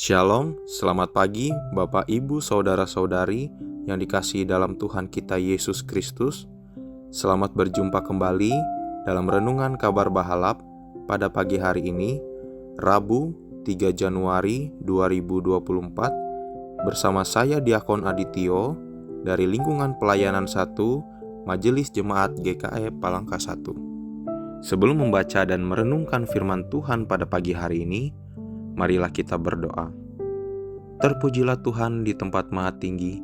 Shalom, selamat pagi Bapak Ibu Saudara-saudari yang dikasihi dalam Tuhan kita Yesus Kristus. Selamat berjumpa kembali dalam Renungan Kabar Bahalap pada pagi hari ini, Rabu 3 Januari 2024, bersama saya Diakon Adityo dari Lingkungan Pelayanan 1 Majelis Jemaat GKE Palangka 1. Sebelum membaca dan merenungkan firman Tuhan pada pagi hari ini, marilah kita berdoa. Terpujilah Tuhan di tempat maha tinggi,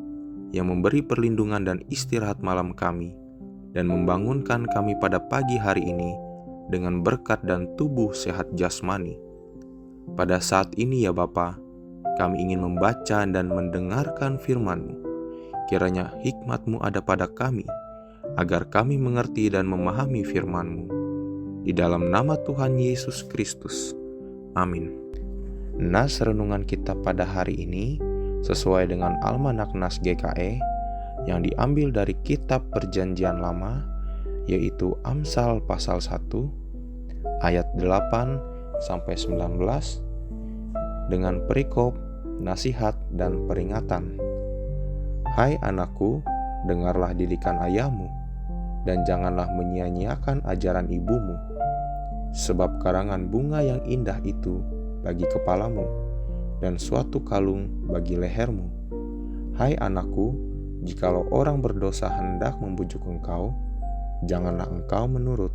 yang memberi perlindungan dan istirahat malam kami, dan membangunkan kami pada pagi hari ini dengan berkat dan tubuh sehat jasmani. Pada saat ini ya Bapa, kami ingin membaca dan mendengarkan firman-Mu. Kiranya hikmat-Mu ada pada kami, agar kami mengerti dan memahami firman-Mu. Di dalam nama Tuhan Yesus Kristus. Amin. Nas renungan kita pada hari ini sesuai dengan Almanak Nas GKE yang diambil dari kitab Perjanjian Lama, yaitu Amsal pasal 1 ayat 8-19 dengan perikop nasihat dan peringatan. Hai anakku, dengarlah didikan ayahmu, dan janganlah menyia-nyiakan ajaran ibumu, sebab karangan bunga yang indah itu bagi kepalamu, dan suatu kalung bagi lehermu. Hai anakku, jikalau orang berdosa hendak membujuk engkau, janganlah engkau menurut.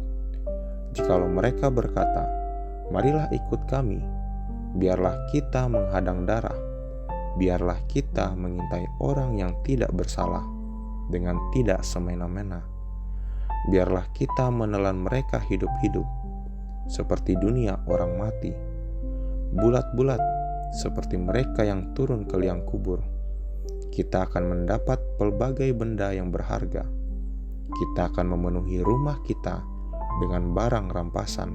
Jikalau mereka berkata, marilah ikut kami, biarlah kita menghadang darah, biarlah kita mengintai orang yang tidak bersalah dengan tidak semena-mena. Biarlah kita menelan mereka hidup-hidup, seperti dunia orang mati, bulat-bulat seperti mereka yang turun ke liang kubur. Kita akan mendapat pelbagai benda yang berharga. Kita akan memenuhi rumah kita dengan barang rampasan.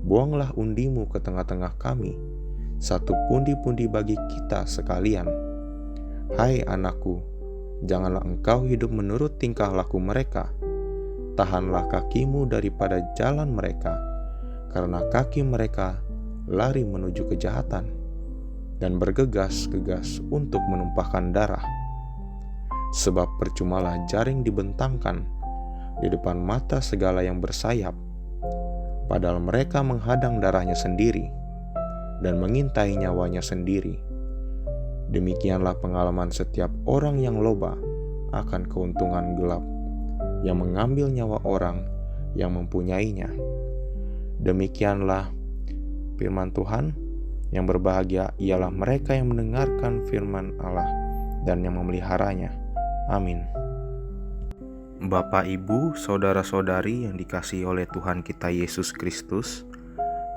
Buanglah undimu ke tengah-tengah kami, satu pundi-pundi bagi kita sekalian. Hai anakku, janganlah engkau hidup menurut tingkah laku mereka. Tahanlah kakimu daripada jalan mereka, karena kaki mereka lari menuju kejahatan dan bergegas-gegas untuk menumpahkan darah. Sebab percumalah jaring dibentangkan di depan mata segala yang bersayap, padahal mereka menghadang darahnya sendiri dan mengintai nyawanya sendiri. Demikianlah pengalaman setiap orang yang loba akan keuntungan gelap, yang mengambil nyawa orang yang mempunyainya. Demikianlah firman Tuhan. Yang berbahagia ialah mereka yang mendengarkan firman Allah dan yang memeliharanya. Amin. Bapak, Ibu, Saudara-saudari yang dikasihi oleh Tuhan kita Yesus Kristus,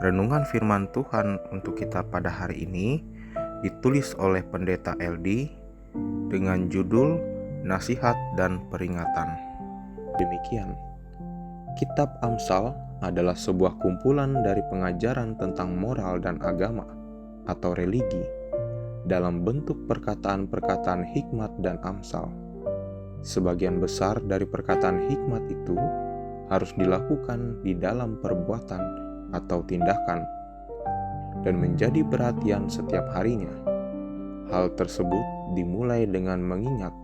renungan firman Tuhan untuk kita pada hari ini ditulis oleh Pendeta LD dengan judul Nasihat dan Peringatan. Demikian, Kitab Amsal adalah sebuah kumpulan dari pengajaran tentang moral dan agama atau religi dalam bentuk perkataan-perkataan hikmat dan amsal. Sebagian besar dari perkataan hikmat itu harus dilakukan di dalam perbuatan atau tindakan dan menjadi perhatian setiap harinya. Hal tersebut dimulai dengan mengingat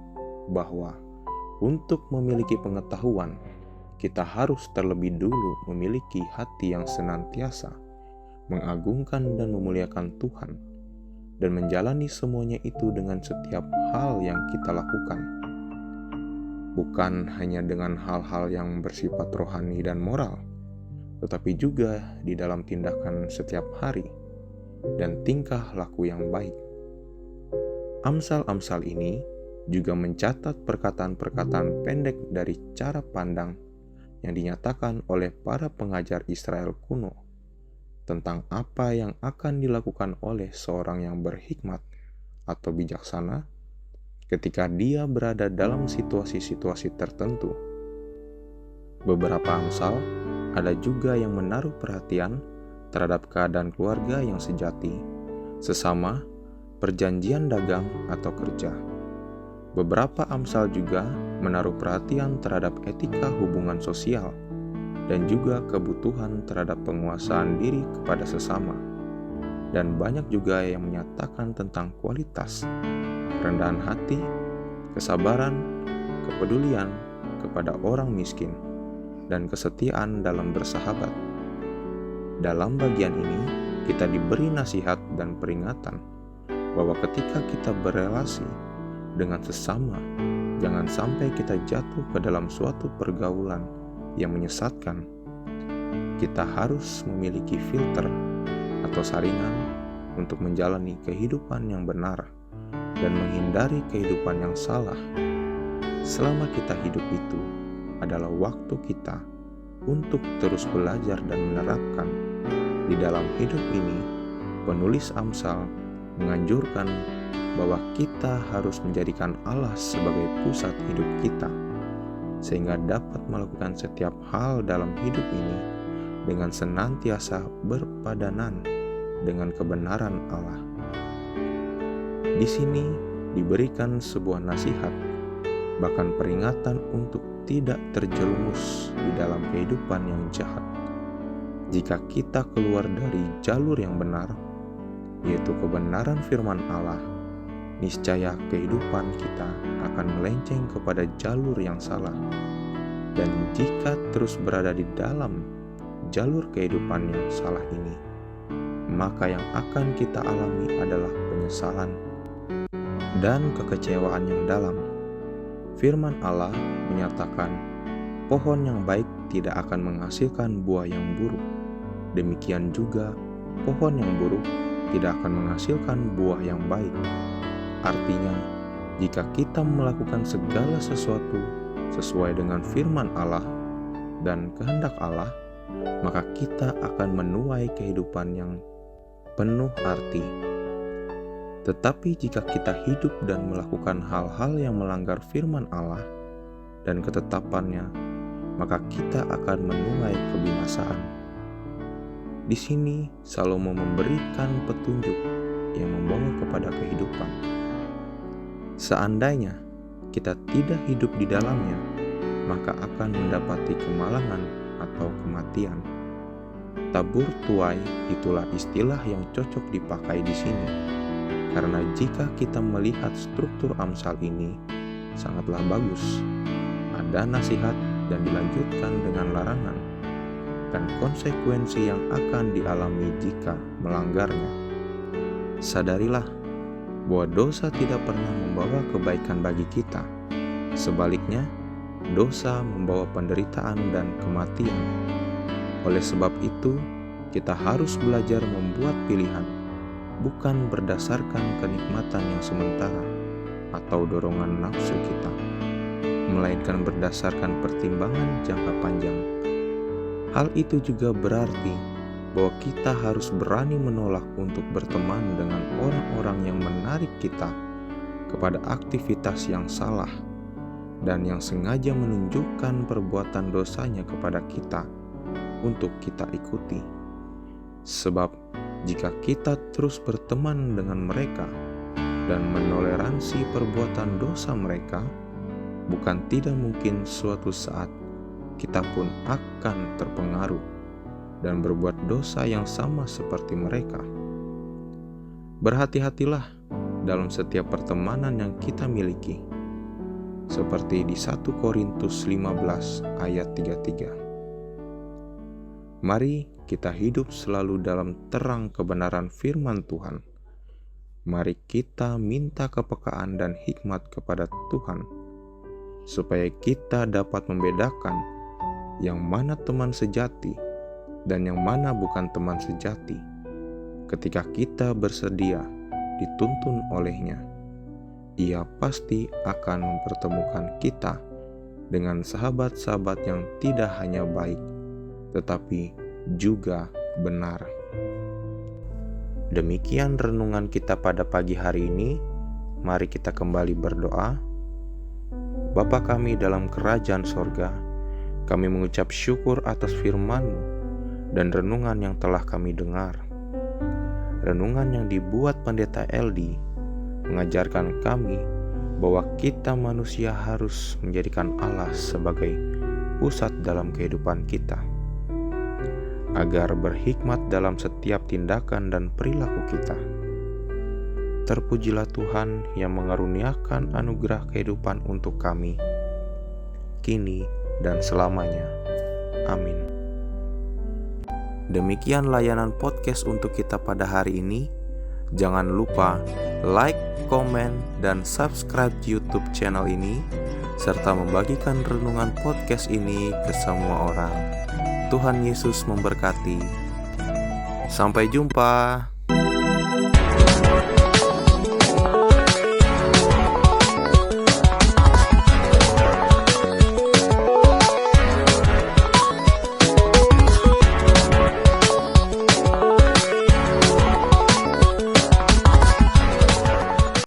bahwa untuk memiliki pengetahuan, kita harus terlebih dulu memiliki hati yang senantiasa mengagungkan dan memuliakan Tuhan, dan menjalani semuanya itu dengan setiap hal yang kita lakukan, bukan hanya dengan hal-hal yang bersifat rohani dan moral, tetapi juga di dalam tindakan setiap hari dan tingkah laku yang baik. Amsal-amsal ini juga mencatat perkataan-perkataan pendek dari cara pandang yang dinyatakan oleh para pengajar Israel kuno tentang apa yang akan dilakukan oleh seorang yang berhikmat atau bijaksana ketika dia berada dalam situasi-situasi tertentu. Beberapa amsal ada juga yang menaruh perhatian terhadap keadaan keluarga yang sejati, sesama, perjanjian dagang atau kerja. Beberapa amsal juga menaruh perhatian terhadap etika hubungan sosial dan juga kebutuhan terhadap penguasaan diri kepada sesama. dan banyak juga yang menyatakan tentang kualitas, kerendahan hati, kesabaran, kepedulian kepada orang miskin, dan kesetiaan dalam bersahabat. Dalam bagian ini, kita diberi nasihat dan peringatan bahwa ketika kita berelasi dengan sesama, jangan sampai kita jatuh ke dalam suatu pergaulan yang menyesatkan. Kita harus memiliki filter atau saringan untuk menjalani kehidupan yang benar dan menghindari kehidupan yang salah. Selama kita hidup itu adalah waktu kita untuk terus belajar dan menerapkan. Di dalam hidup ini, penulis Amsal menganjurkan bahwa kita harus menjadikan Allah sebagai pusat hidup kita, sehingga dapat melakukan setiap hal dalam hidup ini dengan senantiasa berpadanan dengan kebenaran Allah. Di sini diberikan sebuah nasihat, bahkan peringatan untuk tidak terjerumus di dalam kehidupan yang jahat. Jika kita keluar dari jalur yang benar, yaitu kebenaran firman Allah, niscaya kehidupan kita akan melenceng kepada jalur yang salah. Dan jika terus berada di dalam jalur kehidupan yang salah ini, maka yang akan kita alami adalah penyesalan dan kekecewaan yang dalam. Firman Allah menyatakan, pohon yang baik tidak akan menghasilkan buah yang buruk. Demikian juga, pohon yang buruk tidak akan menghasilkan buah yang baik. Artinya, jika kita melakukan segala sesuatu sesuai dengan firman Allah dan kehendak Allah, maka kita akan menuai kehidupan yang penuh arti. Tetapi jika kita hidup dan melakukan hal-hal yang melanggar firman Allah dan ketetapannya, maka kita akan menuai kebinasaan. Di sini Salomo memberikan petunjuk yang membawa kepada kehidupan. Seandainya kita tidak hidup di dalamnya, maka akan mendapati kemalangan atau kematian. Tabur tuai itulah istilah yang cocok dipakai di sini. Karena jika kita melihat struktur Amsal ini sangatlah bagus. Ada nasihat dan dilanjutkan dengan larangan dan konsekuensi yang akan dialami jika melanggarnya. Sadarilah bahwa dosa tidak pernah membawa kebaikan bagi kita. Sebaliknya, dosa membawa penderitaan dan kematian. Oleh sebab itu, kita harus belajar membuat pilihan, bukan berdasarkan kenikmatan yang sementara atau dorongan nafsu kita, melainkan berdasarkan pertimbangan jangka panjang. Hal itu juga berarti bahwa kita harus berani menolak untuk berteman dengan orang-orang yang menarik kita kepada aktivitas yang salah dan yang sengaja menunjukkan perbuatan dosanya kepada kita untuk kita ikuti. Sebab jika kita terus berteman dengan mereka dan menoleransi perbuatan dosa mereka, bukan tidak mungkin suatu saat kita pun akan terpengaruh dan berbuat dosa yang sama seperti mereka. Berhati-hatilah dalam setiap pertemanan yang kita miliki, seperti di 1 Korintus 15 ayat 33. Mari kita hidup selalu dalam terang kebenaran firman Tuhan. Mari kita minta kepekaan dan hikmat kepada Tuhan, supaya kita dapat membedakan yang mana teman sejati dan yang mana bukan teman sejati. Ketika kita bersedia dituntun olehnya, Ia pasti akan mempertemukan kita dengan sahabat-sahabat yang tidak hanya baik, tetapi juga benar. Demikian renungan kita pada pagi hari ini. Mari kita kembali berdoa. Bapa kami dalam kerajaan sorga, kami mengucap syukur atas firman-Mu dan renungan yang telah kami dengar. Renungan yang dibuat Pendeta Eldi mengajarkan kami bahwa kita manusia harus menjadikan Allah sebagai pusat dalam kehidupan kita. agar berhikmat dalam setiap tindakan dan perilaku kita. Terpujilah Tuhan yang mengaruniakan anugerah kehidupan untuk kami, kini dan selamanya. Amin. Demikian layanan podcast untuk kita pada hari ini. Jangan lupa like, komen, dan subscribe YouTube channel ini, serta membagikan renungan podcast ini ke semua orang. Tuhan Yesus memberkati. Sampai jumpa.